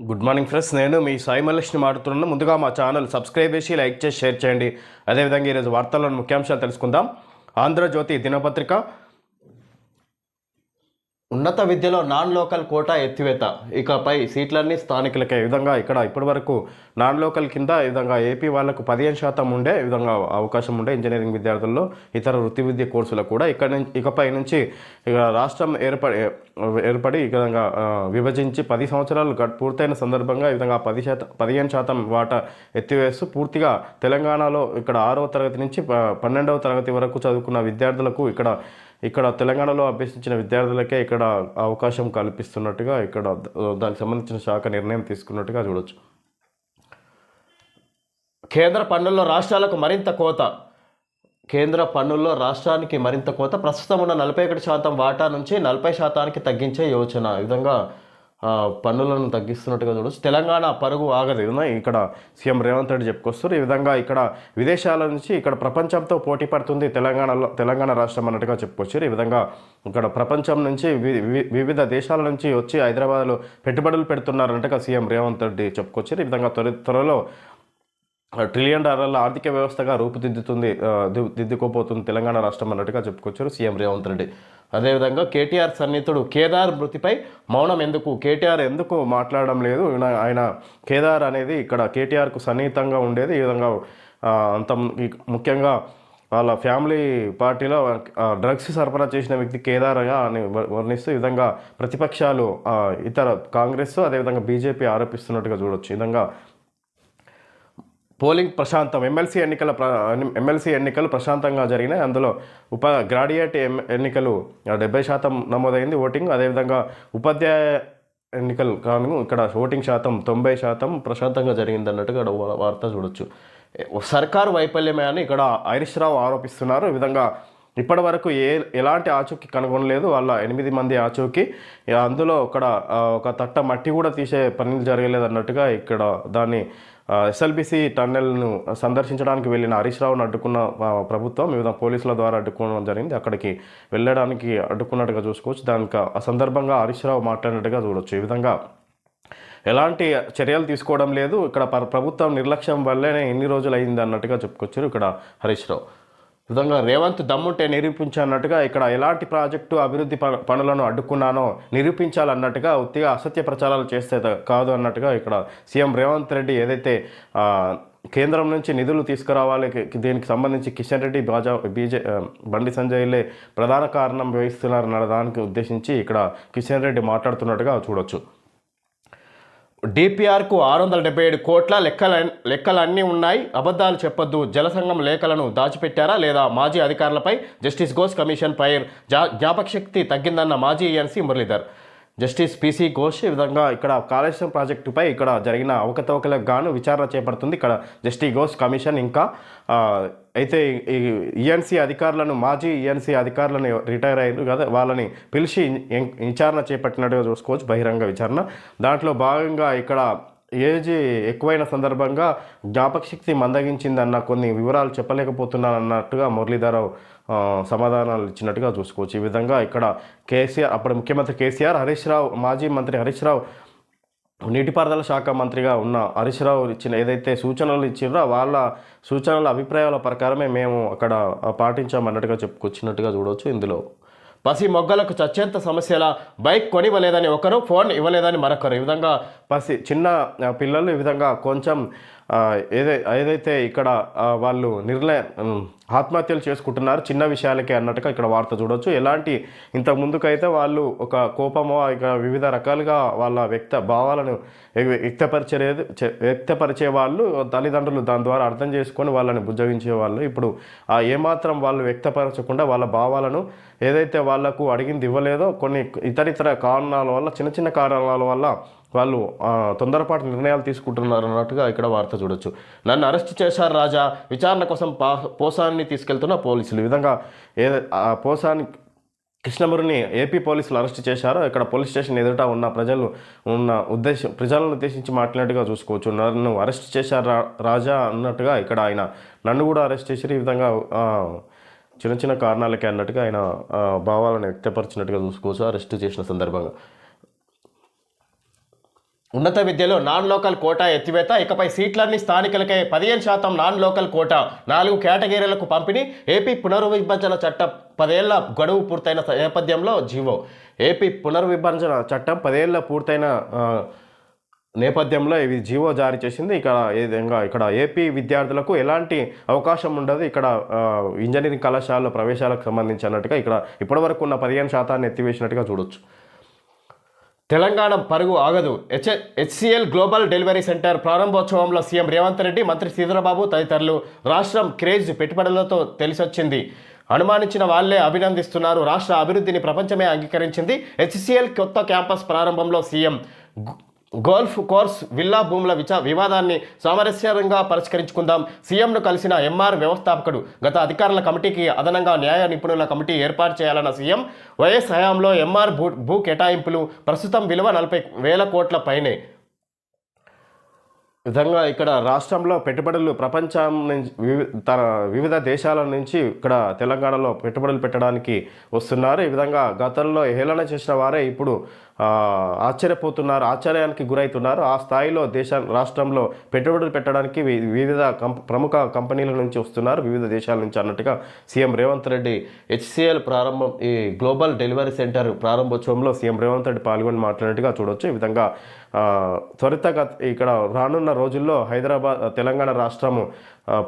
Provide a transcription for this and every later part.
Good morning friends, నేను మీ సాయి మల్లేష్ని మాట్లాడుతున్నాను. ముందుగా మా ఛానల్ సబ్స్క్రైబ్ చేసి లైక్ చేసి షేర్ చేయండి. అదేవిధంగా ఈరోజు వార్తల్లోని ముఖ్యాంశాలు తెలుసుకుందాం. ఆంధ్రజ్యోతి దినపత్రిక ఉన్నత విద్యలో నాన్ లోకల్ కోటా ఎత్తివేత, ఇకపై సీట్లన్నీ స్థానికులకే. ఈ విధంగా ఇక్కడ ఇప్పటి వరకు నాన్ లోకల్ కింద ఈ విధంగా ఏపీ వాళ్ళకు 15% ఉండే ఈ విధంగా అవకాశం ఉండే ఇంజనీరింగ్ విద్యార్థుల్లో, ఇతర వృత్తి విద్య కోర్సులకు కూడా ఇకపై నుంచి ఇక రాష్ట్రం ఏర్పడి ఈ విధంగా విభజించి 10 సంవత్సరాలు పూర్తయిన సందర్భంగా ఈ విధంగా 15% వాటా ఎత్తివేస్తూ పూర్తిగా తెలంగాణలో ఇక్కడ 6వ తరగతి నుంచి 12వ తరగతి వరకు చదువుకున్న విద్యార్థులకు ఇక్కడ తెలంగాణలో అభ్యసించిన విద్యార్థులకే ఇక్కడ అవకాశం కల్పిస్తున్నట్టుగా ఇక్కడ దానికి సంబంధించిన శాఖ నిర్ణయం తీసుకున్నట్టుగా చూడొచ్చు. కేంద్ర పన్నుల్లో రాష్ట్రాలకు మరింత కోత. కేంద్ర పన్నుల్లో రాష్ట్రానికి మరింత కోత. ప్రస్తుతం ఉన్న 41% వాటా నుంచి 40% తగ్గించే యోచన. ఈ విధంగా పన్నులను తగ్గిస్తున్నట్టుగా చూడవచ్చు. తెలంగాణ పరుగు ఆగదు. ఇక్కడ సీఎం రేవంత్ రెడ్డి చెప్పుకొస్తారు. ఈ విధంగా ఇక్కడ విదేశాల నుంచి ఇక్కడ ప్రపంచంతో పోటీ పడుతుంది తెలంగాణ రాష్ట్రం అన్నట్టుగా చెప్పుకొచ్చారు. ఈ విధంగా ఇక్కడ ప్రపంచం నుంచి వివిధ దేశాల నుంచి వచ్చి హైదరాబాద్లో పెట్టుబడులు పెడుతున్నారన్నట్టుగా సీఎం రేవంత్ రెడ్డి చెప్పుకొచ్చారు. ఈ విధంగా త్వరలో $1 ట్రిలియన్ ఆర్థిక వ్యవస్థగా దిద్దుకోపోతుంది తెలంగాణ రాష్ట్రం అన్నట్టుగా చెప్పుకొచ్చారు సీఎం రేవంత్ రెడ్డి. అదేవిధంగా కేటీఆర్ సన్నిహితుడు కేదార్ మృతిపై మౌనం ఎందుకు? కేటీఆర్ ఎందుకు మాట్లాడడం లేదు? ఆయన కేదార్ అనేది ఇక్కడ కేటీఆర్కు సన్నిహితంగా ఉండేది. ఈ విధంగా అంత ముఖ్యంగా వాళ్ళ ఫ్యామిలీ పార్టీలో డ్రగ్స్ సరఫరా చేసిన వ్యక్తి కేదార్గా అని వర్ణిస్తూ ఈ విధంగా ప్రతిపక్షాలు ఇతర కాంగ్రెస్ అదేవిధంగా బీజేపీ ఆరోపిస్తున్నట్టుగా చూడవచ్చు. ఈ విధంగా పోలింగ్ ప్రశాంతం. ఎమ్మెల్సీ ఎన్నికలు ప్రశాంతంగా జరిగినాయి. అందులో గ్రాడ్యుయేట్ ఎన్నికలు 70% నమోదైంది ఓటింగ్. అదేవిధంగా ఉపాధ్యాయ ఎన్నికలు కాను ఇక్కడ ఓటింగ్ శాతం 90% ప్రశాంతంగా జరిగింది అన్నట్టుగా వార్త చూడొచ్చు. సర్కారు వైఫల్యమే అని ఇక్కడ హరీష్ రావు ఆరోపిస్తున్నారు. ఈ విధంగా ఇప్పటి వరకు ఎలాంటి ఆచూకీ కనుగొనలేదు. వాళ్ళ 8 మంది ఆచూకీ, అందులో ఒక తట్ట మట్టి కూడా తీసే పనులు జరగలేదు అన్నట్టుగా ఇక్కడ దాన్ని ఎస్ఎల్బిసి టన్నెల్ను సందర్శించడానికి వెళ్ళిన హరీష్ రావును అడ్డుకున్న ప్రభుత్వం వివిధ పోలీసుల ద్వారా అడ్డుకోవడం జరిగింది. అక్కడికి వెళ్ళడానికి అడ్డుకున్నట్టుగా చూసుకోవచ్చు. దానికి ఆ సందర్భంగా హరీష్ రావు మాట్లాడినట్టుగా చూడవచ్చు. ఈ విధంగా ఎలాంటి చర్యలు తీసుకోవడం లేదు. ఇక్కడ ప్రభుత్వం నిర్లక్ష్యం వల్లనే ఎన్ని రోజులు అయింది అన్నట్టుగా చెప్పుకొచ్చారు ఇక్కడ హరీష్ రావు. విధంగా రేవంత్ దమ్ముంటే నిరూపించన్నట్టుగా ఇక్కడ ఎలాంటి ప్రాజెక్టు అభివృద్ధి పనులను అడ్డుకున్నానో నిరూపించాలన్నట్టుగా ఉత్తిగా అసత్య ప్రచారాలు చేస్తే కాదు అన్నట్టుగా ఇక్కడ సీఎం రేవంత్ రెడ్డి ఏదైతే కేంద్రం నుంచి నిధులు తీసుకురావాలి, దీనికి సంబంధించి కిషన్ రెడ్డి బండి సంజయ్లే ప్రధాన కారణం వహిస్తున్నారన్న దానికి ఉద్దేశించి ఇక్కడ కిషన్ రెడ్డి మాట్లాడుతున్నట్టుగా చూడొచ్చు. డిపిఆర్కు 677 కోట్ల లెక్కలన్నీ ఉన్నాయి, అబద్ధాలు చెప్పొద్దు. జలసంఘం లేఖలను దాచిపెట్టారా లేదా? మాజీ అధికారులపై జస్టిస్ ఘోష్ కమిషన్ ఫైర్. జ్ఞాపకశక్తి తగ్గిందన్న మాజీ ANC Muralidhar. Justice PC Ghosh ఈ విధంగా ఇక్కడ కాళేశ్వరం ప్రాజెక్టుపై ఇక్కడ జరిగిన అవకతవకలకు గాను విచారణ చేపడుతుంది ఇక్కడ జస్టిస్ ఘోష్ కమిషన్. ఇంకా అయితే ఈ ఈఎన్సీ అధికారులను, మాజీ ఈఎన్సీ అధికారులను రిటైర్ అయ్యారు కదా, వాళ్ళని పిలిచి విచారణ చేపట్టినట్టుగా చూసుకోవచ్చు, బహిరంగ విచారణ. దాంట్లో భాగంగా ఇక్కడ ఏజ్ ఎక్కువైన సందర్భంగా జ్ఞాపకశక్తి మందగించిందన్న కొన్ని వివరాలు చెప్పలేకపోతున్నానన్నట్టుగా మురళీధరరావు సమాధానాలు ఇచ్చినట్టుగా చూసుకోవచ్చు. ఈ విధంగా ఇక్కడ కేసీఆర్, అప్పుడు ముఖ్యమంత్రి కేసీఆర్, హరీష్ రావు, మాజీ మంత్రి హరీష్ రావు, నీటిపారుదల శాఖ మంత్రిగా ఉన్న హరీష్ రావు ఇచ్చిన ఏదైతే సూచనలు ఇచ్చారో వాళ్ళ సూచనల అభిప్రాయాల ప్రకారమే మేము అక్కడ పాటించామన్నట్టుగా చెప్పుకొచ్చినట్టుగా చూడవచ్చు. ఇందులో పసి మొగ్గలకు చచ్చేంత సమస్యల బైక్ కొనివ్వలేదని ఒకరు, ఫోన్ ఇవ్వలేదని మరొకరు. ఈ విధంగా చిన్న పిల్లలు ఈ విధంగా కొంచెం ఏదైతే ఇక్కడ వాళ్ళు ఆత్మహత్యలు చేసుకుంటున్నారు చిన్న విషయాలకే అన్నట్టుగా ఇక్కడ వార్త చూడవచ్చు. ఎలాంటి ఇంతకు ముందుకైతే వాళ్ళు ఒక కోపమో ఇక వివిధ రకాలుగా వాళ్ళ భావాలను వ్యక్తపరిచే వాళ్ళు, తల్లిదండ్రులు దాని ద్వారా అర్థం చేసుకొని వాళ్ళని బుజ్జగించేవాళ్ళు. ఇప్పుడు ఏమాత్రం వాళ్ళు వ్యక్తపరచకుండా వాళ్ళ భావాలను ఏదైతే వాళ్లకు అడిగింది ఇవ్వలేదో కొన్ని ఇతరితర కారణాల వల్ల, చిన్న కారణాల వల్ల వాళ్ళు తొందరపాటు నిర్ణయాలు తీసుకుంటున్నారు అన్నట్టుగా ఇక్కడ వార్త చూడొచ్చు. నన్ను అరెస్ట్ చేశారు రాజా, విచారణ కోసం పోసాన్ని తీసుకెళ్తున్న పోలీసులు. ఈ విధంగా పోసాని కృష్ణమురిని ఏపీ పోలీసులు అరెస్ట్ చేశారు. ఇక్కడ పోలీస్ స్టేషన్ ఎదుట ఉన్న ప్రజలను ఉద్దేశించి మాట్లాడినట్టుగా చూసుకోవచ్చు. నన్ను అరెస్ట్ చేశారు రాజా అన్నట్టుగా ఇక్కడ ఆయన నన్ను కూడా అరెస్ట్ చేశారు. ఈ విధంగా చిన్న కారణాలకే అన్నట్టుగా ఆయన భావాలను వ్యక్తపరిచినట్టుగా చూసుకోవచ్చు అరెస్ట్ చేసిన సందర్భంగా. ఉన్నత విద్యలో నాన్ లోకల్ కోటా ఎత్తివేత, ఇకపై సీట్లన్నీ స్థానికులకే, 15% నాన్ లోకల్ కోటా, 4 కేటగిరీలకు పంపిణీ. ఏపీ పునర్విభజన చట్టం 10 ఏళ్ల గడువు పూర్తయిన నేపథ్యంలో జీవో. ఏపీ పునర్విభజన చట్టం 10 ఏళ్ల పూర్తయిన నేపథ్యంలో ఇవి జీవో జారీ చేసింది. ఈ విధంగా ఇక్కడ ఏపీ విద్యార్థులకు ఎలాంటి అవకాశం ఉండదు. ఇక్కడ ఇంజనీరింగ్ కళాశాలలో ప్రవేశాలకు సంబంధించి అన్నట్టుగా ఇక్కడ ఇప్పటివరకు ఉన్న 15% ఎత్తివేసినట్టుగా చూడొచ్చు. తెలంగాణ పరుగు ఆగదు. హెచ్సిఎల్ గ్లోబల్ డెలివరీ సెంటర్ ప్రారంభోత్సవంలో సీఎం రేవంత్ రెడ్డి, మంత్రి శ్రీధరబాబు తదితరులు. రాష్ట్రం క్రేజ్ పెట్టుబడులతో తెలిసొచ్చింది, అనుమానించిన వాళ్లే అభినందిస్తున్నారు. రాష్ట్ర అభివృద్ధిని ప్రపంచమే అంగీకరించింది. హెచ్సిఎల్ కొత్త క్యాంపస్ ప్రారంభంలో సీఎం. గోల్ఫ్ కోర్స్ విల్లా భూముల వివాదాన్ని సామరస్యంగా పరిష్కరించుకుందాం. సీఎంను కలిసిన ఎంఆర్ వ్యవస్థాపకుడు. గత అధికారుల కమిటీకి అదనంగా న్యాయ నిపుణుల కమిటీ ఏర్పాటు చేయాలన్న సీఎం. వైఎస్ హయాంలో ఎంఆర్ భూ కేటాయింపులు ప్రస్తుతం విలువ 40,000 కోట్ల పైనే. విధంగా ఇక్కడ రాష్ట్రంలో పెట్టుబడులు ప్రపంచం నుంచి వివిధ దేశాల నుంచి ఇక్కడ తెలంగాణలో పెట్టుబడులు పెట్టడానికి వస్తున్నారు. ఈ విధంగా గతంలో హేళన చేసిన వారే ఇప్పుడు ఆశ్చర్యపోతున్నారు, ఆశ్చర్యానికి గురవుతున్నారు. ఆ స్థాయిలో రాష్ట్రంలో పెట్టుబడులు పెట్టడానికి వివిధ ప్రముఖ కంపెనీల నుంచి వస్తున్నారు, వివిధ దేశాల నుంచి అన్నట్టుగా సీఎం రేవంత్ రెడ్డి హెచ్సిఎల్ ఈ గ్లోబల్ డెలివరీ సెంటర్ ప్రారంభోత్సవంలో సీఎం రేవంత్ రెడ్డి పాల్గొని మాట్లాడినట్టుగా చూడవచ్చు. ఈ విధంగా త్వరితగా ఇక్కడ రానున్న రోజుల్లో తెలంగాణ రాష్ట్రము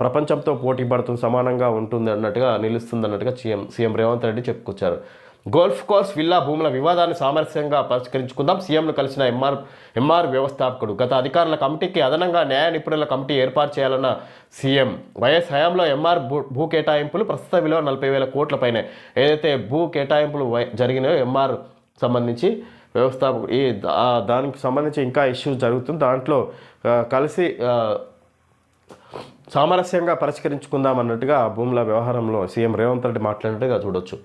ప్రపంచంతో పోటీ పడుతున్న సమానంగా ఉంటుంది అన్నట్టుగా నిలుస్తుంది అన్నట్టుగా సీఎం రేవంత్ రెడ్డి చెప్పుకొచ్చారు. గోల్ఫ్ కోర్స్ విల్లా భూముల వివాదాన్ని సామరస్యంగా పరిష్కరించుకుందాం. సీఎంను కలిసిన ఎంఆర్ వ్యవస్థాపకుడు. గత అధికారుల కమిటీకి అదనంగా న్యాయ నిపుణుల కమిటీ ఏర్పాటు చేయాలన్న సీఎం. వైఎస్ హయాంలో ఎంఆర్ భూ కేటాయింపులు ప్రస్తుత విలువ 40,000 కోట్ల పైనే. ఏదైతే భూ కేటాయింపులు జరిగినాయో ఎంఆర్ సంబంధించి వ్యవస్థాపకుడు దానికి సంబంధించి ఇంకా ఇష్యూస్ జరుగుతుంది. దాంట్లో కలిసి సామరస్యంగా పరిష్కరించుకుందాం అన్నట్టుగా భూముల వ్యవహారంలో సీఎం రేవంత్ రెడ్డి మాట్లాడినట్టుగా చూడొచ్చు.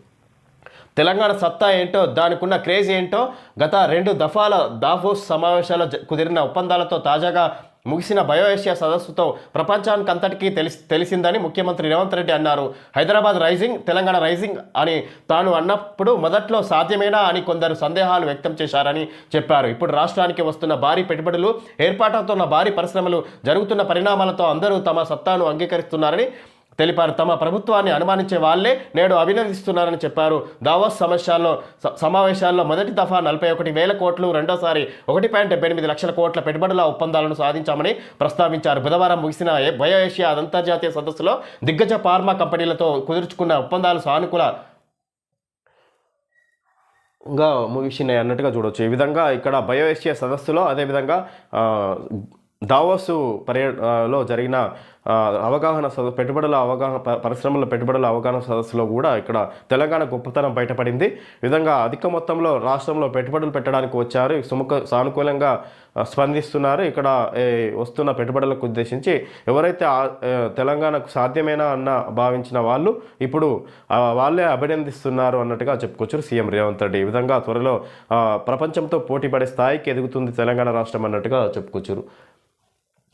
తెలంగాణ సత్తా ఏంటో, దానికున్న క్రేజ్ ఏంటో, గత 2 దఫాల దావోస్ సమావేశాల్లో కుదిరిన ఒప్పందాలతో తాజాగా ముగిసిన బయోఏషియా సదస్సుతో ప్రపంచానికంతటికీ తెలిసిందని ముఖ్యమంత్రి రేవంత్ రెడ్డి అన్నారు. హైదరాబాద్ రైజింగ్, తెలంగాణ రైజింగ్ అని తాను అన్నప్పుడు మొదట్లో సాధ్యమేనా అని కొందరు సందేహాలు వ్యక్తం చేశారని చెప్పారు. ఇప్పుడు రాష్ట్రానికి వస్తున్న భారీ పెట్టుబడులు, ఏర్పాటవుతున్న భారీ పరిశ్రమలు, జరుగుతున్న పరిణామాలతో అందరూ తమ సత్తాను అంగీకరిస్తున్నారని తెలిపారు. తమ ప్రభుత్వాన్ని అనుమానించే వాళ్లే నేడు అభినందిస్తున్నారని చెప్పారు. దావోస్ సమావేశాల్లో మొదటి దఫా 41,000 కోట్లు, రెండోసారి 1.78 లక్షల కోట్ల పెట్టుబడుల ఒప్పందాలను సాధించామని ప్రస్తావించారు. బుధవారం ముగిసిన బయోఏషియా అంతర్జాతీయ సదస్సులో దిగ్గజ ఫార్మా కంపెనీలతో కుదుర్చుకున్న ఒప్పందాలు సానుకూలంగా ముగిసినాయి అన్నట్టుగా చూడవచ్చు. ఈ విధంగా ఇక్కడ బయోఏషియా సదస్సులో, అదేవిధంగా దావోసు లో జరిగిన పరిశ్రమల పెట్టుబడుల అవగాహన సదస్సులో కూడా ఇక్కడ తెలంగాణ గొప్పతనం బయటపడింది. విధంగా అధిక మొత్తంలో రాష్ట్రంలో పెట్టుబడులు పెట్టడానికి వచ్చారు, సానుకూలంగా స్పందిస్తున్నారు. ఇక్కడ వస్తున్న పెట్టుబడులకు ఉద్దేశించి ఎవరైతే తెలంగాణకు సాధ్యమేనా అన్న భావించిన వాళ్ళు ఇప్పుడు వాళ్ళే అభినందిస్తున్నారు అన్నట్టుగా చెప్పుకోవచ్చు సీఎం రేవంత్ రెడ్డి. ఈ విధంగా త్వరలో ప్రపంచంతో పోటీ పడే స్థాయికి ఎదుగుతుంది తెలంగాణ రాష్ట్రం అన్నట్టుగా చెప్పుకోవచ్చు.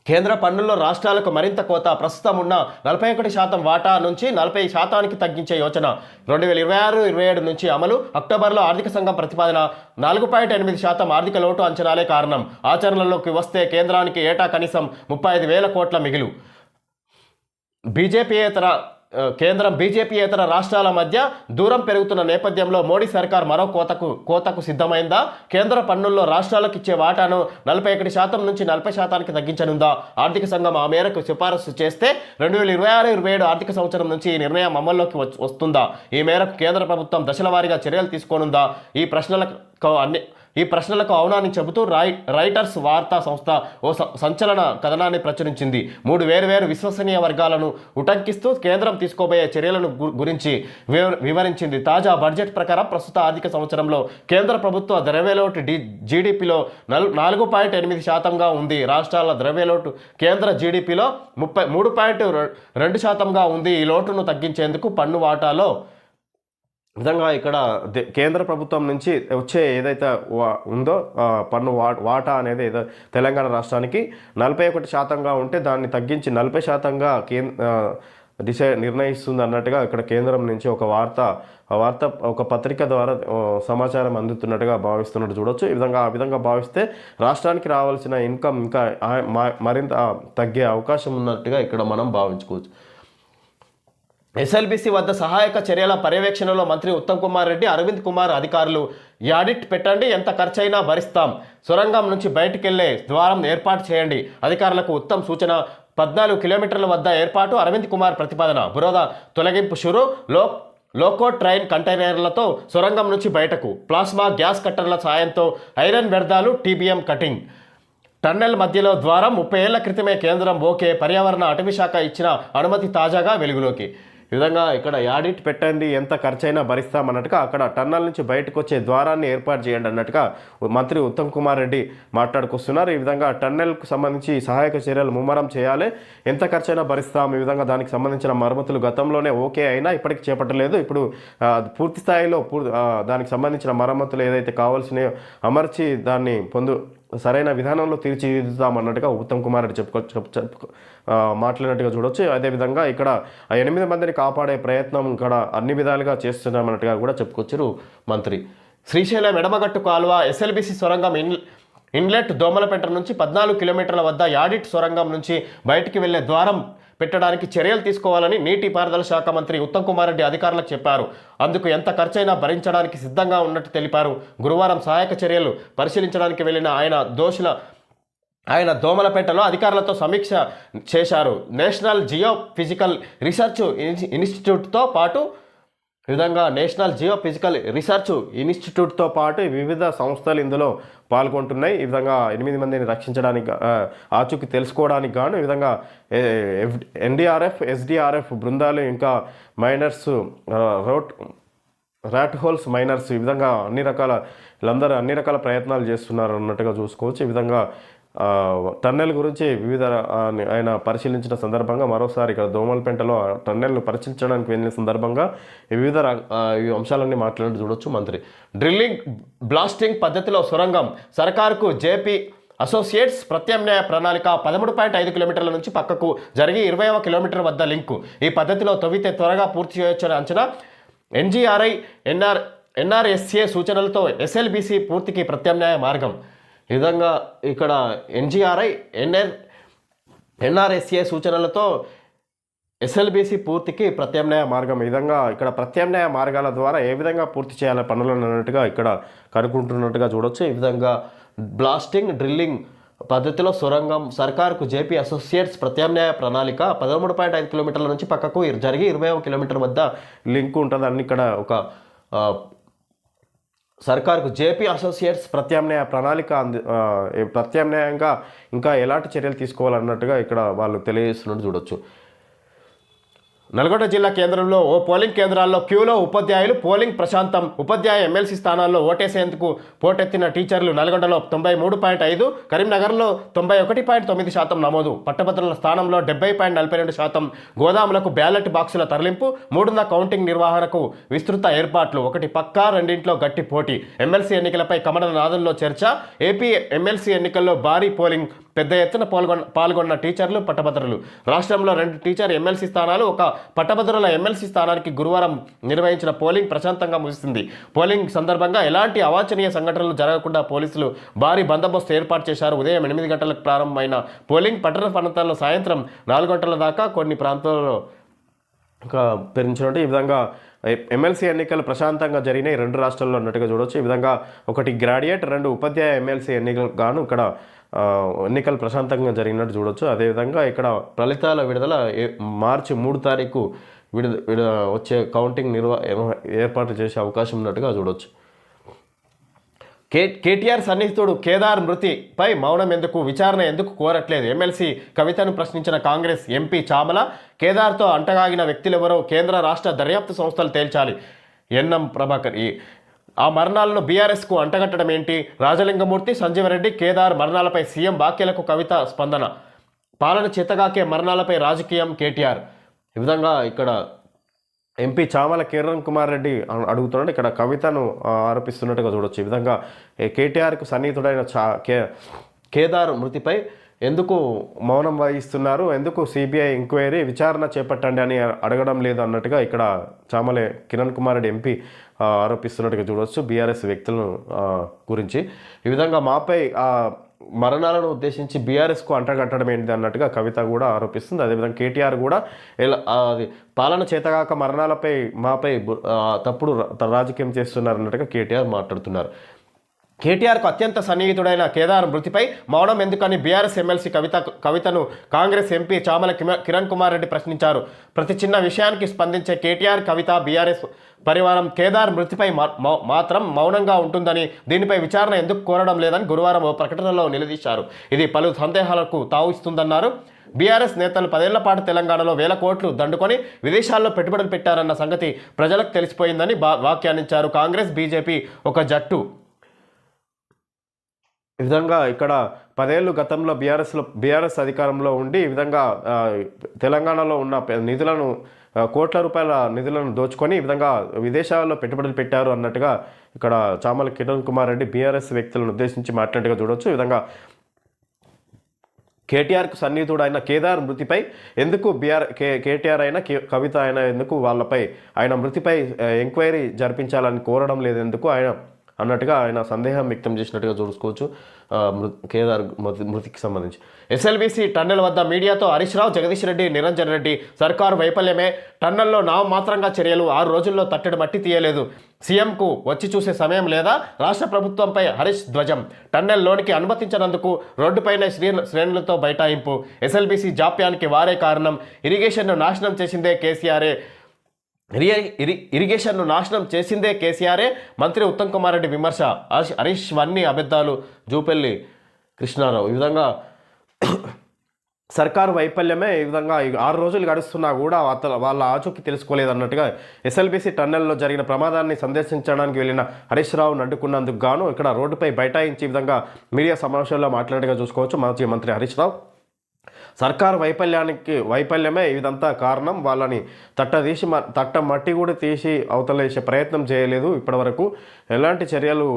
కేంద్ర పన్నుల్లో రాష్ట్రాలకు మరింత కోత. ప్రస్తుతం ఉన్న 41% వాటా నుంచి 40% తగ్గించే యోచన 2026-27 నుంచి అమలు. అక్టోబర్లో ఆర్థిక సంఘం ప్రతిపాదన. 4.8% ఆర్థిక లోటు అంచనాలే కారణం. ఆచరణలోకి వస్తే కేంద్రానికి ఏటా కనీసం 35,000 కోట్ల మిగులు. కేంద్రం బీజేపీయేతర రాష్ట్రాల మధ్య దూరం పెరుగుతున్న నేపథ్యంలో మోడీ సర్కార్ మరో కోతకు సిద్ధమైందా? కేంద్ర పన్నుల్లో రాష్ట్రాలకు ఇచ్చే వాటాను 41% నుంచి 40% తగ్గించనుందా? ఆర్థిక సంఘం ఆ మేరకు సిఫారసు చేస్తే 2026-27 ఆర్థిక సంవత్సరం నుంచి ఈ నిర్ణయం అమల్లోకి వస్తుందా? ఈ మేరకు కేంద్ర ప్రభుత్వం దశల వారీగా చర్యలు తీసుకోనుందా? ఈ ప్రశ్నలకు అవునాన్ని చెబుతూ రాయిటర్స్ వార్తా సంస్థ ఓ సంచలన కథనాన్ని ప్రచురించింది. 3 వేర్వేరు విశ్వసనీయ వర్గాలను ఉటంకిస్తూ కేంద్రం తీసుకోబోయే చర్యలను గురించి వివరించింది. తాజా బడ్జెట్ ప్రకారం ప్రస్తుత ఆర్థిక సంవత్సరంలో కేంద్ర ప్రభుత్వ ద్రవ్యలోటు జీడీపీలో 4.8%గా ఉంది. రాష్ట్రాల ద్రవ్యలోటు కేంద్ర జీడీపీలో 3.2%గా ఉంది. ఈ లోటును తగ్గించేందుకు పన్ను వాటాలో విధంగా ఇక్కడ కేంద్ర ప్రభుత్వం నుంచి వచ్చే ఏదైతే ఉందో పన్ను వాటా అనేది ఏదో తెలంగాణ రాష్ట్రానికి 41%గా ఉంటే దాన్ని తగ్గించి 40%గా నిర్ణయిస్తుంది అన్నట్టుగా ఇక్కడ కేంద్రం నుంచి ఆ వార్త ఒక పత్రిక ద్వారా సమాచారం అందుతున్నట్టుగా భావిస్తున్నట్టు చూడొచ్చు. ఆ విధంగా భావిస్తే రాష్ట్రానికి రావాల్సిన ఇన్కమ్ ఇంకా మరింత తగ్గే అవకాశం ఉన్నట్టుగా ఇక్కడ మనం భావించుకోవచ్చు. ఎస్ఎల్బిసి వద్ద సహాయక చర్యల పర్యవేక్షణలో మంత్రి ఉత్తమ్ కుమార్ రెడ్డి, అరవింద్ కుమార్ అధికారులు యాడిట్ పెట్టండి, ఎంత ఖర్చైనా భరిస్తాం, సొరంగం నుంచి బయటికెళ్లే ద్వారం ఏర్పాటు చేయండి, అధికారులకు ఉత్తమ్ సూచన, 14 కిలోమీటర్ల వద్ద ఏర్పాటు, అరవింద్ కుమార్ ప్రతిపాదన, బురద తొలగింపు షురు, లోకో ట్రైన్ కంటైనర్లతో సొరంగం నుంచి బయటకు, ప్లాస్మా గ్యాస్ కట్టర్ల సాయంతో ఐరన్ వ్యర్థాలు టీబీఎం కటింగ్, టన్నెల్ మధ్యలో ద్వారం 30 ఏళ్ల క్రితమే కేంద్రం ఓకే, పర్యావరణ అటవీ శాఖ ఇచ్చిన అనుమతి తాజాగా వెలుగులోకి. ఈ విధంగా ఇక్కడ యాడిట్ పెట్టండి, ఎంత ఖర్చైనా భరిస్తామన్నట్టుగా అక్కడ టన్నల్ నుంచి బయటకు వచ్చే ద్వారాన్ని ఏర్పాటు చేయండి అన్నట్టుగా మంత్రి ఉత్తమ్ కుమార్ రెడ్డి మాట్లాడుకొస్తున్నారు. ఈ విధంగా టన్నెల్కు సంబంధించి సహాయక చర్యలు ముమ్మరం చేయాలి, ఎంత ఖర్చైనా భరిస్తాం. ఈ విధంగా దానికి సంబంధించిన మరమ్మతులు గతంలోనే ఓకే అయినా ఇప్పటికి చేపట్టలేదు. ఇప్పుడు పూర్తి స్థాయిలో దానికి సంబంధించిన మరమ్మతులు ఏదైతే కావాల్సినాయో అమర్చి దాన్ని సరైన విధానంలో తీర్చిదిద్దుతామన్నట్టుగా ఉత్తమ్ కుమార్ రెడ్డి మాట్లాడినట్టుగా చూడొచ్చు. అదేవిధంగా ఇక్కడ 8 మందిని కాపాడే ప్రయత్నం ఇక్కడ అన్ని విధాలుగా చేస్తున్నామన్నట్టుగా కూడా చెప్పుకొచ్చారు మంత్రి. శ్రీశైలం ఎడమగట్టు కాలువ ఎస్ఎల్బిసి సొరంగం ఇన్లెట్ దోమలపేట నుంచి 14 కిలోమీటర్ల వద్ద యాడిట్ సొరంగం నుంచి బయటికి వెళ్లే ద్వారం పెట్టడానికి చర్యలు తీసుకోవాలని నీటిపారుదల శాఖ మంత్రి ఉత్తమ్ కుమార్ రెడ్డి అధికారులకు చెప్పారు. అందుకు ఎంత ఖర్చైనా భరించడానికి సిద్ధంగా ఉన్నట్టు తెలిపారు. గురువారం సహాయక చర్యలు పరిశీలించడానికి వెళ్లిన ఆయన దోమలపేటలో అధికారులతో సమీక్ష చేశారు. నేషనల్ జియో ఫిజికల్ రీసెర్చ్ ఇన్స్టిట్యూట్తో పాటు వివిధ సంస్థలు ఇందులో పాల్గొంటున్నాయి. ఈ విధంగా 8 మందిని రక్షించడానికి ఆచూకీ తెలుసుకోవడానికి గాను ఈ విధంగా ఎన్డీఆర్ఎఫ్, ఎస్డీఆర్ఎఫ్ బృందాలు, ఇంకా మైనర్స్, ర్యాట్ హోల్స్ మైనర్స్, ఈ విధంగా వీళ్ళందరూ అన్ని రకాల ప్రయత్నాలు చేస్తున్నారు అన్నట్టుగా చూసుకోవచ్చు. ఈ విధంగా టన్నెల్ గురించి ఆయన పరిశీలించిన సందర్భంగా మరోసారి ఇక్కడ దోమలపేటలో టన్నెల్ను పరిశీలించడానికి వెళ్ళిన సందర్భంగా వివిధ అంశాలన్నీ మాట్లాడి చూడొచ్చు మంత్రి. డ్రిల్లింగ్ బ్లాస్టింగ్ పద్ధతిలో సొరంగం, సర్కారుకు జేపీ అసోసియేట్స్ ప్రత్యామ్నాయ ప్రణాళిక, 13.5 కిలోమీటర్ల నుంచి పక్కకు జరిగి 20వ కిలోమీటర్ వద్ద లింకు, ఈ పద్ధతిలో తవ్వితే త్వరగా పూర్తి చేయొచ్చని అంచనా, ఎన్జీఆర్ఐ ఎన్ఆర్ఎస్ఏ సూచనలతో ఎస్ఎల్బిసి పూర్తికి ప్రత్యామ్నాయ మార్గం. ఈ విధంగా ఇక్కడ ఎన్జీఆర్ఐ ఎన్ఆర్ఎస్ఏ సూచనలతో ఎస్ఎల్బిసి పూర్తికి ప్రత్యామ్నాయ మార్గం. ఈ విధంగా ఇక్కడ ప్రత్యామ్నాయ మార్గాల ద్వారా ఏ విధంగా పూర్తి చేయాలి పనులను అన్నట్టుగా ఇక్కడ కనుక్కుంటున్నట్టుగా చూడొచ్చు. ఈ విధంగా బ్లాస్టింగ్ డ్రిల్లింగ్ పద్ధతిలో సొరంగం, సర్కారుకు జేపీ అసోసియేట్స్ ప్రత్యామ్నాయ ప్రణాళిక, 13.5 కిలోమీటర్ల నుంచి పక్కకు జరిగి 20వ కిలోమీటర్ వద్ద లింక్ ఉంటుంది అని ఇక్కడ ఒక సర్కారుకు జేపీ అసోసియేట్స్ ప్రత్యామ్నాయ ప్రణాళిక ప్రత్యామ్నాయంగా ఇంకా ఎలాంటి చర్యలు తీసుకోవాలన్నట్టుగా ఇక్కడ వాళ్ళు తెలియజేస్తున్నట్టు చూడొచ్చు. నల్గొండ జిల్లా కేంద్రంలో ఓ పోలింగ్ కేంద్రాల్లో క్యూలో ఉపాధ్యాయులు, పోలింగ్ ప్రశాంతం. ఉపాధ్యాయ ఎమ్మెల్సీ స్థానాల్లో ఓటేసేందుకు పోటెత్తిన టీచర్లు. నల్గొండలో 93.5, కరీంనగర్లో 91.9% నమోదు. పట్టభద్రుల స్థానంలో 70.42%. గోదాములకు బ్యాలెట్ బాక్సుల తరలింపు, 3వ కౌంటింగ్ నిర్వహణకు విస్తృత ఏర్పాట్లు. ఒకటి పక్కా, రెండింట్లో గట్టి పోటీ. ఎమ్మెల్సీ ఎన్నికలపై కమల నాదంలో చర్చ. ఏపీ ఎమ్మెల్సీ ఎన్నికల్లో భారీ పోలింగ్, పెద్ద ఎత్తున పాల్గొన్న టీచర్లు, పట్టభద్రులు. రాష్ట్రంలో 2 టీచర్ ఎమ్మెల్సీ స్థానాలు, 1 పట్టభద్రుల ఎమ్మెల్సీ స్థానానికి గురువారం నిర్వహించిన పోలింగ్ ప్రశాంతంగా ముగిసింది. పోలింగ్ సందర్భంగా ఎలాంటి అవాంఛనీయ సంఘటనలు జరగకుండా పోలీసులు భారీ బందోబస్తు ఏర్పాటు చేశారు. ఉదయం 8 గంటలకు ప్రారంభమైన పోలింగ్ పట్టణ ప్రాంతాల్లో సాయంత్రం 4 గంటల దాకా కొన్ని ప్రాంతాల్లో పెంచినట్టు. ఈ విధంగా ఎమ్మెల్సీ ఎన్నికలు ప్రశాంతంగా జరిగినాయి 2 రాష్ట్రాల్లో అన్నట్టుగా చూడవచ్చు. ఈ విధంగా 1 గ్రాడ్యుయేట్, 2 ఉపాధ్యాయ ఎమ్మెల్సీ ఎన్నికలు గాను ఇక్కడ ఎన్నికలు ప్రశాంతంగా జరిగినట్టు చూడవచ్చు. అదేవిధంగా ఇక్కడ ఫలితాల విడుదల మార్చి 3 తారీఖు వచ్చే కౌంటింగ్ ఏర్పాటు చేసే అవకాశం ఉన్నట్టుగా చూడవచ్చు. కేటీఆర్ సన్నిహితుడు కేదార్ మృతిపై మౌనం ఎందుకు, విచారణ ఎందుకు కోరట్లేదు? ఎమ్మెల్సీ కవితను ప్రశ్నించిన కాంగ్రెస్ ఎంపీ చామల. కేదార్తో అంటగాగిన వ్యక్తులెవరో కేంద్ర రాష్ట్ర దర్యాప్తు సంస్థలు తేల్చాలి. ఎన్ఎం ప్రభాకర్. ఆ మరణాలను బీఆర్ఎస్కు అంటగట్టడం ఏంటి? రాజలింగమూర్తి, సంజీవరెడ్డి, కేదార్ మరణాలపై సీఎం వ్యాఖ్యలకు కవిత స్పందన. పాలన చేతగాకే మరణాలపై రాజకీయం కేటీఆర్. ఈ విధంగా ఇక్కడ ఎంపీ చామల కిరణ్ కుమార్ రెడ్డి అడుగుతున్నాడు, ఇక్కడ కవితను ఆరోపిస్తున్నట్టుగా చూడొచ్చు. ఈ విధంగా కేటీఆర్కు సన్నిహితుడైన కేదార్ మృతిపై ఎందుకు మౌనం వహిస్తున్నారు, ఎందుకు సిబిఐ ఎంక్వైరీ విచారణ చేపట్టండి అని అడగడం లేదు అన్నట్టుగా ఇక్కడ చామలే కిరణ్ కుమార్ రెడ్డి ఎంపీ ఆరోపిస్తున్నట్టుగా చూడవచ్చు బీఆర్ఎస్ వ్యక్తులను గురించి. ఈ విధంగా మాపై మరణాలను ఉద్దేశించి బీఆర్ఎస్కు అంటగట్టడం ఏంటి అన్నట్టుగా కవిత కూడా ఆరోపిస్తుంది. అదేవిధంగా కేటీఆర్ కూడా అది పాలన చేతగాక మరణాలపై మాపై తప్పుడు రాజకీయం చేస్తున్నారు అన్నట్టుగా కేటీఆర్ మాట్లాడుతున్నారు. కేటీఆర్కు అత్యంత సన్నిహితుడైన కేదార్ మృతిపై మౌనం ఎందుకని బీఆర్ఎస్ ఎమ్మెల్సీ కవితను కాంగ్రెస్ ఎంపీ చామల కిరణ్ కుమార్ రెడ్డి ప్రశ్నించారు. ప్రతి చిన్న విషయానికి స్పందించే కేటీఆర్, కవిత, బీఆర్ఎస్ పరివారం కేదార్ మృతిపై మాత్రం మౌనంగా ఉంటుందని, దీనిపై విచారణ ఎందుకు కోరడం లేదని గురువారం ఓ ప్రకటనలో నిలదీశారు. ఇది పలు సందేహాలకు తావిస్తుందన్నారు. బీఆర్ఎస్ నేతలు 10 ఏళ్ల పాటు తెలంగాణలో వేల కోట్లు దండుకొని విదేశాల్లో పెట్టుబడులు పెట్టారన్న సంగతి ప్రజలకు తెలిసిపోయిందని వ్యాఖ్యానించారు. కాంగ్రెస్, బీజేపీ ఒక జట్టు. ఈ విధంగా ఇక్కడ 10 ఏళ్ళు గతంలో బీఆర్ఎస్ అధికారంలో ఉండి ఈ విధంగా తెలంగాణలో ఉన్న నిధులను కోట్ల రూపాయల నిధులను దోచుకొని ఈ విధంగా విదేశాల్లో పెట్టుబడులు పెట్టారు అన్నట్టుగా ఇక్కడ చామల కిరణ్ కుమార్ రెడ్డి బీఆర్ఎస్ వ్యక్తులను ఉద్దేశించి మాట్లాడినట్టుగా చూడవచ్చు. ఈ విధంగా కేటీఆర్కు సన్నిహితుడు అయిన కేదార్ మృతిపై ఎందుకు కేటీఆర్ అయినా కవిత అయినా ఎందుకు వాళ్ళపై ఆయన మృతిపై ఎంక్వైరీ జరిపించాలని కోరడం లేదు ఎందుకు ఆయన అన్నట్టుగా ఆయన సందేహం వ్యక్తం చేసినట్టుగా చూసుకోవచ్చు. కేదార్ మృతికి సంబంధించి ఎస్ఎల్బీసీ టన్నెల్ వద్ద మీడియాతో హరీష్ రావు, జగదీష్ రెడ్డి, నిరంజన్ రెడ్డి సర్కారు వైఫల్యమే, టన్నెల్లో నామమాత్రంగా చర్యలు, 6 రోజుల్లో తట్టెడు మట్టి తీయలేదు, సీఎంకు వచ్చి చూసే సమయం లేదా, రాష్ట్ర ప్రభుత్వంపై హరీష్ ధ్వజం, టన్నెల్లోనికి అనుమతించినందుకు రోడ్డుపైనే శ్రేణులతో బైఠాయింపు, ఎస్ఎల్బీసీ జాప్యానికి వారే కారణం, ఇరిగేషన్ను నాశనం చేసిందే కేసీఆరే, ఇరిగేషన్ను నాశనం చేసిందే కేసీఆరే, మంత్రి ఉత్తమ్ కుమార్ రెడ్డి విమర్శ, హరీష్ వన్నీ అబద్ధాలు, జూపల్లి కృష్ణారావు. ఈ విధంగా సర్కారు వైఫల్యమే. ఈ విధంగా 6 రోజులు గడుస్తున్నా కూడా వాళ్ళ ఆచూకీ తెలుసుకోలేదన్నట్టుగా ఎస్ఎల్బీసీ టన్నెల్లో జరిగిన ప్రమాదాన్ని సందర్శించడానికి వెళ్ళిన హరీష్ రావును అడ్డుకున్నందుకు గాను ఇక్కడ రోడ్డుపై బైఠాయించి ఈ విధంగా మీడియా సమావేశంలో మాట్లాడినట్టుగా చూసుకోవచ్చు మాజీ మంత్రి హరీష్ రావు. సర్కారు వైఫల్యమే ఇదంతా కారణం, వాళ్ళని తట్ట మట్టి కూడా తీసి అవతలేసే ప్రయత్నం చేయలేదు, ఇప్పటివరకు ఎలాంటి చర్యలు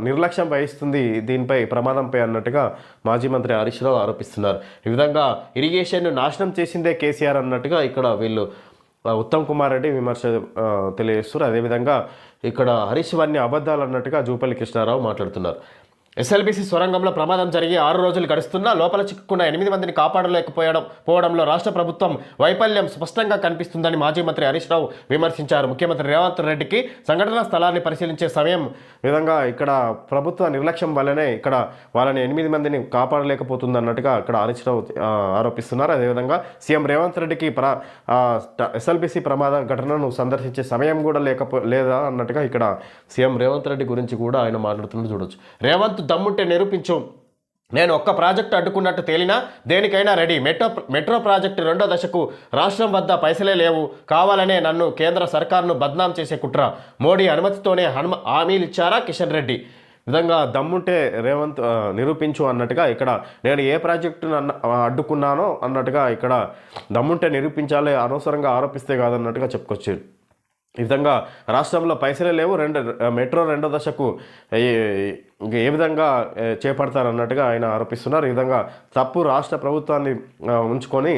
నిర్లక్ష్యం వహిస్తుంది దీనిపై ప్రమాదంపై అన్నట్టుగా మాజీ మంత్రి హరీష్ రావు ఆరోపిస్తున్నారు. ఈ విధంగా ఇరిగేషన్ను నాశనం చేసిందే కేసీఆర్ అన్నట్టుగా ఇక్కడ వీళ్ళు ఉత్తమ్ కుమార్ రెడ్డి విమర్శ తెలియజేస్తున్నారు. అదేవిధంగా ఇక్కడ హరీష్ వన్నీ అబద్ధాలు అన్నట్టుగా జూపల్లి కృష్ణారావు మాట్లాడుతున్నారు. ఎస్ఎల్బీసీ సొరంగంలో ప్రమాదం జరిగి 6 రోజులు గడుస్తున్నా లోపల చిక్కుకున్న 8 మందిని కాపాడలేకపోవడంలో రాష్ట్ర ప్రభుత్వం వైఫల్యం స్పష్టంగా కనిపిస్తుందని మాజీ మంత్రి హరీష్ రావు విమర్శించారు. ముఖ్యమంత్రి రేవంత్ రెడ్డికి సంఘటనా స్థలాన్ని పరిశీలించే సమయం విధంగా ఇక్కడ ప్రభుత్వ నిర్లక్ష్యం వల్లనే ఇక్కడ వాళ్ళని 8 మందిని కాపాడలేకపోతుంది అన్నట్టుగా ఇక్కడ హరీష్ రావు ఆరోపిస్తున్నారు. అదేవిధంగా సీఎం రేవంత్ రెడ్డికి ఎస్ఎల్బీసీ ప్రమాద ఘటనను సందర్శించే సమయం కూడా లేదా అన్నట్టుగా ఇక్కడ సీఎం రేవంత్ రెడ్డి గురించి కూడా ఆయన మాట్లాడుతున్నట్టు చూడొచ్చు. రేవంత్ దమ్ముంటే నిరూపించు, నేను ఒక్క ప్రాజెక్టు అడ్డుకున్నట్టు తేలినా దేనికైనా రెడీ, మెట్రో ప్రాజెక్టు 2వ దశకు రాష్ట్రం వద్ద పైసలే లేవు, కావాలనే నన్ను కేంద్ర సర్కారును బద్నాం చేసే కుట్ర, మోడీ అనుమతితోనే హామీలిచ్చారా కిషన్ రెడ్డి. విధంగా దమ్ముంటే రేవంత్ నిరూపించు అన్నట్టుగా ఇక్కడ నేను ఏ ప్రాజెక్టును అడ్డుకున్నానో అన్నట్టుగా ఇక్కడ దమ్ముంటే నిరూపించాలి, అనవసరంగా ఆరోపిస్తే కాదన్నట్టుగా చెప్పుకొచ్చు. ఈ విధంగా రాష్ట్రంలో పైసలే లేవు, మెట్రో 2వ దశకు ఏ విధంగా చేపడతారన్నట్టుగా ఆయన ఆరోపిస్తున్నారు. ఈ విధంగా తప్పు రాష్ట్ర ప్రభుత్వాన్ని ఉంచుకొని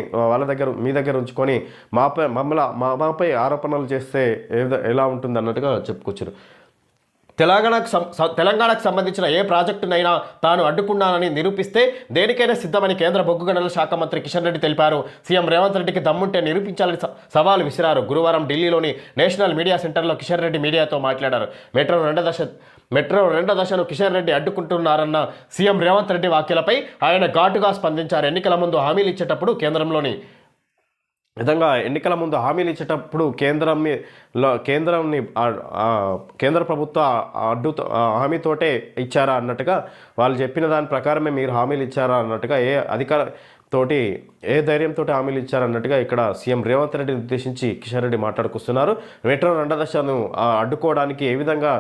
మీ దగ్గర ఉంచుకొని మాపై ఆరోపణలు చేస్తే ఎలా ఉంటుంది అన్నట్టుగా చెప్పుకొచ్చారు. తెలంగాణకు సంబంధించిన ఏ ప్రాజెక్టునైనా తాను అడ్డుకున్నానని నిరూపిస్తే దేనికైనా సిద్ధమని కేంద్ర బొగ్గు గనుల శాఖ మంత్రి కిషన్ రెడ్డి తెలిపారు. సీఎం రేవంత్ రెడ్డికి దమ్ముంటే నిరూపించాలని సవాలు విసిరారు. గురువారం ఢిల్లీలోని నేషనల్ మీడియా సెంటర్లో కిషన్ రెడ్డి మీడియాతో మాట్లాడారు. మెట్రో 2వ దశను కిషన్ రెడ్డి అడ్డుకుంటున్నారన్న సీఎం రేవంత్ రెడ్డి వ్యాఖ్యలపై ఆయన ఘాటుగా స్పందించారు. ఎన్నికల ముందు హామీలు ఇచ్చేటప్పుడు కేంద్ర ప్రభుత్వ హామీతోటే ఇచ్చారా అన్నట్టుగా వాళ్ళు చెప్పిన దాని ప్రకారమే మీరు హామీలు ఇచ్చారా అన్నట్టుగా ఏ ధైర్యంతో హామీలు ఇచ్చారన్నట్టుగా ఇక్కడ సీఎం రేవంత్ రెడ్డిని ఉద్దేశించి కిషన్ రెడ్డి మాట్లాడుకొస్తున్నారు. మెట్రో 2వ దశను అడ్డుకోవడానికి ఏ విధంగా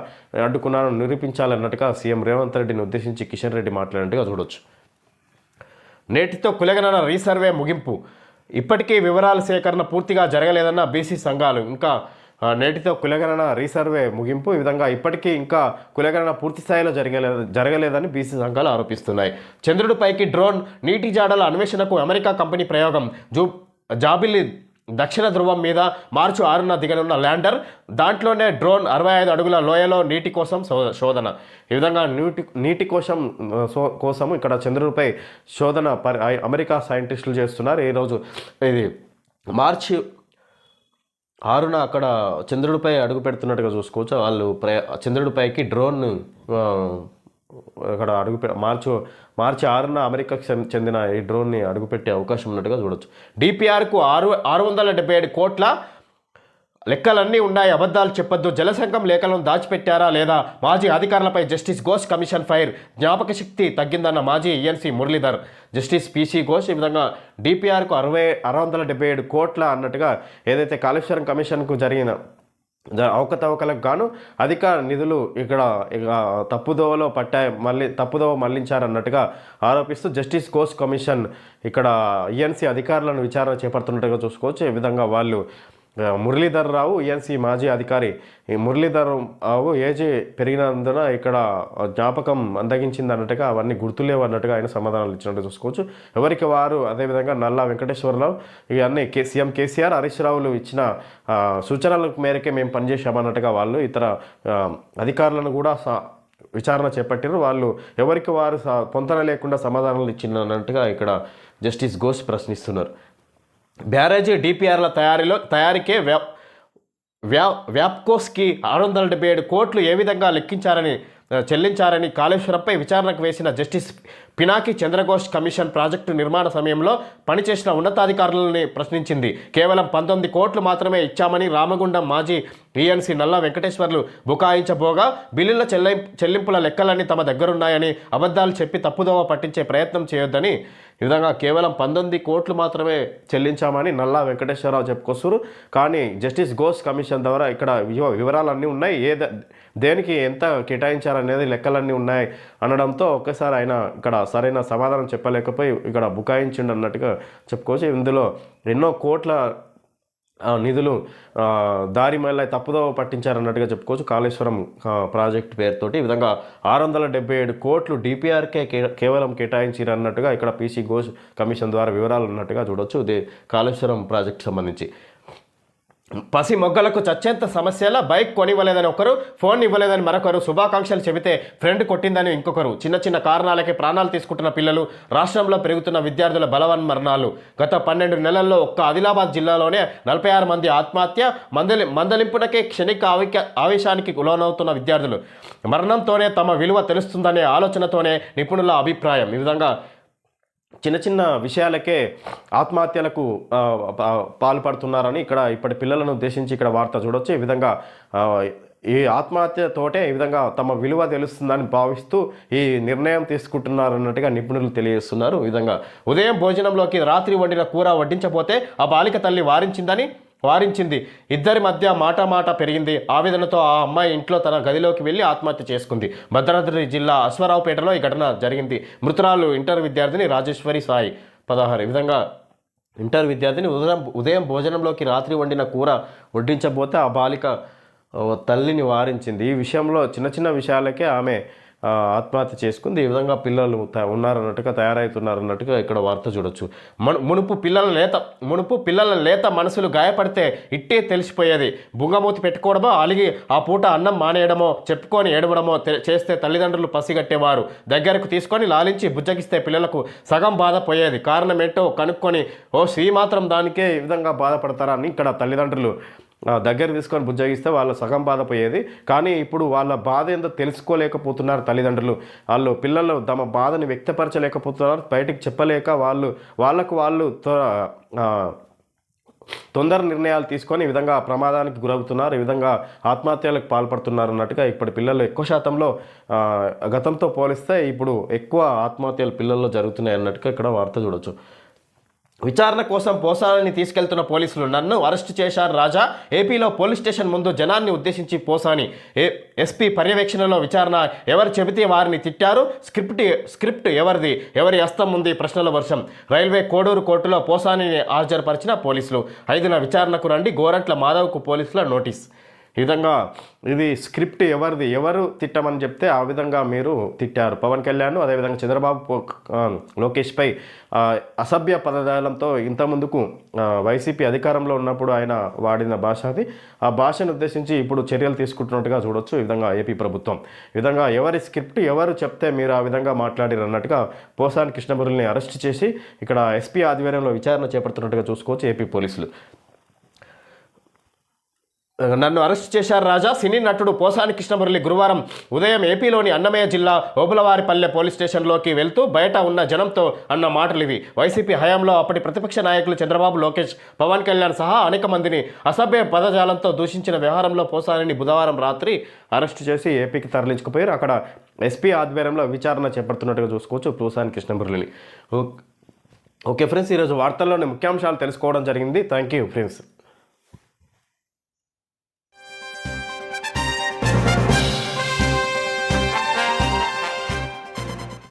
అడ్డుకున్నారో నిరూపించాలన్నట్టుగా సీఎం రేవంత్ రెడ్డిని ఉద్దేశించి కిషన్ రెడ్డి మాట్లాడినట్టుగా చూడొచ్చు. నేటితో కులగణన రీసర్వే ముగింపు, ఇప్పటికీ వివరాల సేకరణ పూర్తిగా జరగలేదన్న బీసీ సంఘాలు. ఇంకా నేటితో కులగణన రీసర్వే ముగింపు. ఈ విధంగా ఇప్పటికీ ఇంకా కులగణన పూర్తి స్థాయిలో జరగలేదని బీసీ సంఘాలు ఆరోపిస్తున్నాయి. చంద్రుడిపైకి డ్రోన్, నీటి జాడల అన్వేషణకు అమెరికా కంపెనీ ప్రయోగం. జాబిల్లి దక్షిణ ధ్రువం మీద మార్చి 6న దిగనున్న ల్యాండర్, దాంట్లోనే డ్రోన్ 65 అడుగుల లోయలో నీటి కోసం శోధన. ఈ విధంగా నీటి కోసం ఇక్కడ చంద్రుడిపై శోధన అమెరికా సైంటిస్టులు చేస్తున్నారు. ఈరోజు ఇది మార్చి 6న అక్కడ చంద్రుడిపై అడుగు పెడుతున్నట్టుగా చూసుకోవచ్చు. వాళ్ళు చంద్రుడిపైకి డ్రోన్ అక్కడ మార్చి 6న అమెరికాకు చెందిన ఈ డ్రోన్ని అడుగుపెట్టే అవకాశం ఉన్నట్టుగా చూడొచ్చు. డిపిఆర్కు 677 కోట్ల లెక్కలన్నీ ఉన్నాయి, అబద్ధాలు చెప్పొద్దు. జలసంఘం లేఖలను దాచిపెట్టారా లేదా? మాజీ అధికారులపై జస్టిస్ ఘోష్ కమిషన్ ఫైర్. జ్ఞాపక శక్తి తగ్గిందన్న మాజీ ENC Muralidhar. Justice PC Ghosh ఈ విధంగా డిపిఆర్కు 677 కోట్ల అన్నట్టుగా ఏదైతే కాళేశ్వరం కమిషన్కు జరిగిన అవకతవకలకు గాను అధిక నిధులు ఇక్కడ తప్పుదోవ మళ్లించారన్నట్టుగా ఆరోపిస్తూ జస్టిస్ ఘోష్ కమిషన్ ఇక్కడ ఈఎన్సీ అధికారులను విచారణ చేపడుతున్నట్టుగా చూసుకోవచ్చు. ఈ విధంగా వాళ్ళు మురళీధర్ రావు, ఈఎన్సీ మాజీ అధికారి ఈ మురళీధర్ రావు ఏజీ పెరిగినందున ఇక్కడ జ్ఞాపకం అందగించింది అన్నట్టుగా అవన్నీ గుర్తులేవు అన్నట్టుగా ఆయన సమాధానాలు ఇచ్చినట్టు చూసుకోవచ్చు. ఎవరికి వారు అదేవిధంగా నల్లా వెంకటేశ్వరరావు ఇవన్నీ సీఎం కేసీఆర్, హరీష్ రావులు ఇచ్చిన సూచనల మేరకే మేము పనిచేసామన్నట్టుగా వాళ్ళు ఇతర అధికారులను కూడా విచారణ చేపట్టారు. వాళ్ళు ఎవరికి వారు పొంతన లేకుండా సమాధానాలు ఇచ్చినట్టుగా ఇక్కడ జస్టిస్ ఘోష్ ప్రశ్నిస్తున్నారు. బ్యారేజీ డిపిఆర్ల తయారీకే వ్యాప్కోస్కి 677 కోట్లు ఏ విధంగా చెల్లించారని కాళేశ్వరంపై విచారణకు వేసిన justice Pinaki Chandra Ghose commission project నిర్మాణ సమయంలో పనిచేసిన ఉన్నతాధికారులని ప్రశ్నించింది. కేవలం 19 కోట్లు మాత్రమే ఇచ్చామని రామగుండం మాజీ ఈఎన్సీ నల్లా వెంకటేశ్వర్లు బుకాయించబోగా, బిల్లుల చెల్లింపుల లెక్కలన్నీ తమ దగ్గరున్నాయని అబద్ధాలు చెప్పి తప్పుదోవ పట్టించే ప్రయత్నం చేయొద్దని ఈ విధంగా కేవలం 19 కోట్లు మాత్రమే చెల్లించామని నల్లా వెంకటేశ్వరరావు చెప్పుకొస్తారు. కానీ జస్టిస్ ఘోష్ కమిషన్ ద్వారా ఇక్కడ వివరాలన్నీ ఉన్నాయి, దేనికి ఎంత కేటాయించారనేది లెక్కలన్నీ ఉన్నాయి అనడంతో ఒక్కసారి ఆయన ఇక్కడ సరైన సమాధానం చెప్పలేకపోయి ఇక్కడ బుకాయించిండు అన్నట్టుగా చెప్పుకోవచ్చు. ఇందులో ఎన్నో కోట్ల నిధులు దారి మళ్ళీ తప్పుదోవ పట్టించారన్నట్టుగా చెప్పుకోవచ్చు. కాళేశ్వరం ప్రాజెక్టు పేరుతోటి ఈ విధంగా 677 కోట్లు డిపిఆర్కే కేవలం కేటాయించారన్నట్టుగా ఇక్కడ పీసీ ఘోష్ కమిషన్ ద్వారా వివరాలు ఉన్నట్టుగా చూడవచ్చు. ఇది కాళేశ్వరం ప్రాజెక్టు సంబంధించి. పసి మొగ్గలకు చచ్చేంత సమస్యల బైక్ కొనివ్వలేదని ఒకరు, ఫోన్ ఇవ్వలేదని మరొకరు, శుభాకాంక్షలు చెబితే ఫ్రెండ్ కొట్టిందని ఇంకొకరు, చిన్న కారణాలకే ప్రాణాలు తీసుకుంటున్న పిల్లలు, రాష్ట్రంలో పెరుగుతున్న విద్యార్థుల బలవన్మరణాలు. గత 12 నెలల్లో ఒక్క ఆదిలాబాద్ జిల్లాలోనే 46 మంది ఆత్మహత్య, మందలింపునకే క్షణిక ఆవేశానికి లోనవుతున్న విద్యార్థులు. మరణంతోనే తమ విలువ తెలుస్తుందనే ఆలోచనతోనే నిపుణుల అభిప్రాయం. ఈ విధంగా చిన్న విషయాలకే ఆత్మహత్యలకు పాల్పడుతున్నారని ఇక్కడ ఇప్పటి పిల్లలను ఉద్దేశించి ఇక్కడ వార్త చూడవచ్చు. ఈ విధంగా ఈ ఆత్మహత్యతోటే ఈ విధంగా తమ విలువ తెలుస్తుందని భావిస్తూ ఈ నిర్ణయం తీసుకుంటున్నారన్నట్టుగా నిపుణులు తెలియజేస్తున్నారు. ఈ విధంగా ఉదయం భోజనంలోకి రాత్రి వండిన కూర వడ్డించబోతే ఆ బాలిక తల్లి వారించింది. ఇద్దరి మధ్య మాట పెరిగింది. ఆవేదనతో ఆ అమ్మాయి ఇంట్లో తన గదిలోకి వెళ్ళి ఆత్మహత్య చేసుకుంది. భద్రాద్రి జిల్లా అశ్వారావుపేటలో ఈ ఘటన జరిగింది. మృతురాలు ఇంటర్ విద్యార్థిని రాజేశ్వరి సాయి 16. ఈ విధంగా ఇంటర్ విద్యార్థిని ఉదయం భోజనంలోకి రాత్రి వండిన కూర వడ్డించబోతే ఆ బాలిక తల్లిని వారించింది. ఈ విషయంలో చిన్న విషయాలకే ఆమె ఆత్మహత్య చేసుకుంది. ఈ విధంగా పిల్లలు ఉన్నారన్నట్టుగా తయారవుతున్నారన్నట్టుగా ఇక్కడ వార్త చూడొచ్చు. మునుపు పిల్లల లేత మనసులు గాయపడితే ఇట్టే తెలిసిపోయేది. బుంగమూతి పెట్టుకోవడమో, అలిగి ఆ పూట అన్నం మానేయడమో, చెప్పుకొని ఏడవడమో చేస్తే తల్లిదండ్రులు పసిగట్టేవారు. దగ్గరకు తీసుకొని లాలించి బుజ్జగిస్తే పిల్లలకు సగం బాధ పోయేది. కారణం ఏంటో కనుక్కొని మాత్రం దానికే ఈ విధంగా బాధపడతారని ఇక్కడ తల్లిదండ్రులు దగ్గర తీసుకొని బుజ్జగిస్తే వాళ్ళ సగం బాధ పోయేది. కానీ ఇప్పుడు వాళ్ళ బాధ ఏందో తెలుసుకోలేకపోతున్నారు తల్లిదండ్రులు. పిల్లలు తమ బాధని వ్యక్తపరచలేకపోతున్నారు, బయటికి చెప్పలేక వాళ్ళు తొందర నిర్ణయాలు తీసుకొని ఈ విధంగా ప్రమాదానికి గురవుతున్నారు, ఈ విధంగా ఆత్మహత్యలకు పాల్పడుతున్నారు అన్నట్టుగా ఇప్పటి పిల్లలు ఎక్కువ శాతంలో గతంతో పోలిస్తే ఇప్పుడు ఎక్కువ ఆత్మహత్యలు పిల్లల్లో జరుగుతున్నాయి అన్నట్టుగా ఇక్కడ వార్త చూడొచ్చు. విచారణ కోసం పోసాని తీసుకెళ్తున్న పోలీసులు నన్ను అరెస్టు చేశారు రాజా. ఏపీలో పోలీస్ స్టేషన్ ముందు జనాన్ని ఉద్దేశించి పోసాని ఎస్పీ పర్యవేక్షణలో విచారణ. ఎవరు చెబితే వారిని తిట్టారు. స్క్రిప్ట్ ఎవరిది? ఎవరి హస్తం ఉంది? ప్రశ్నల వర్షం. రైల్వే కోడూరు కోర్టులో పోసానిని హాజరుపరిచిన పోలీసులు. 5న విచారణకు రండి. గోరంట్ల మాధవ్కు పోలీసుల నోటీస్. ఈ విధంగా ఇది స్క్రిప్ట్ ఎవరిది? ఎవరు తిట్టమని చెప్తే ఆ విధంగా మీరు తిట్టారు. పవన్ కళ్యాణ్ అదేవిధంగా చంద్రబాబు లోకేష్పై అసభ్య పదజాలంతో ఇంతకుముందుకు వైసీపీ అధికారంలో ఉన్నప్పుడు ఆయన వాడిన భాష అది. ఆ భాషను ఉద్దేశించి ఇప్పుడు చర్యలు తీసుకుంటున్నట్టుగా చూడొచ్చు ఈ విధంగా ఏపీ ప్రభుత్వం. ఈ విధంగా ఎవరి స్క్రిప్ట్ ఎవరు చెప్తే మీరు ఆ విధంగా మాట్లాడారు అన్నట్టుగా పోసాని కృష్ణమురళిని అరెస్ట్ చేసి ఇక్కడ ఎస్పీ ఆధ్వర్యంలో విచారణ చేపడుతున్నట్టుగా చూసుకోవచ్చు ఏపీ పోలీసులు. నన్ను అరెస్ట్ చేశారు రాజా. సినీ నటుడు పోసాని కృష్ణమురళి గురువారం ఉదయం ఏపీలోని అన్నమయ్య జిల్లా ఓబులవారిపల్లె పోలీస్ స్టేషన్లోకి వెళ్తూ బయట ఉన్న జనంతో అన్న మాటలు ఇవి. వైసీపీ హయాంలో అప్పటి ప్రతిపక్ష నాయకులు చంద్రబాబు, లోకేష్, పవన్ కళ్యాణ్ సహా అనేక మందిని అసభ్య పదజాలంతో దూషించిన వ్యవహారంలో పోసానిని బుధవారం రాత్రి అరెస్టు చేసి ఏపీకి తరలించుకుపోయారు. అక్కడ ఎస్పీ ఆధ్వర్యంలో విచారణ చేపడుతున్నట్టుగా చూసుకోవచ్చు పోసాని కృష్ణమురళిని. ఓకే ఫ్రెండ్స్, ఈరోజు వార్తల్లోని ముఖ్యాంశాలు తెలుసుకోవడం జరిగింది. Thank you friends.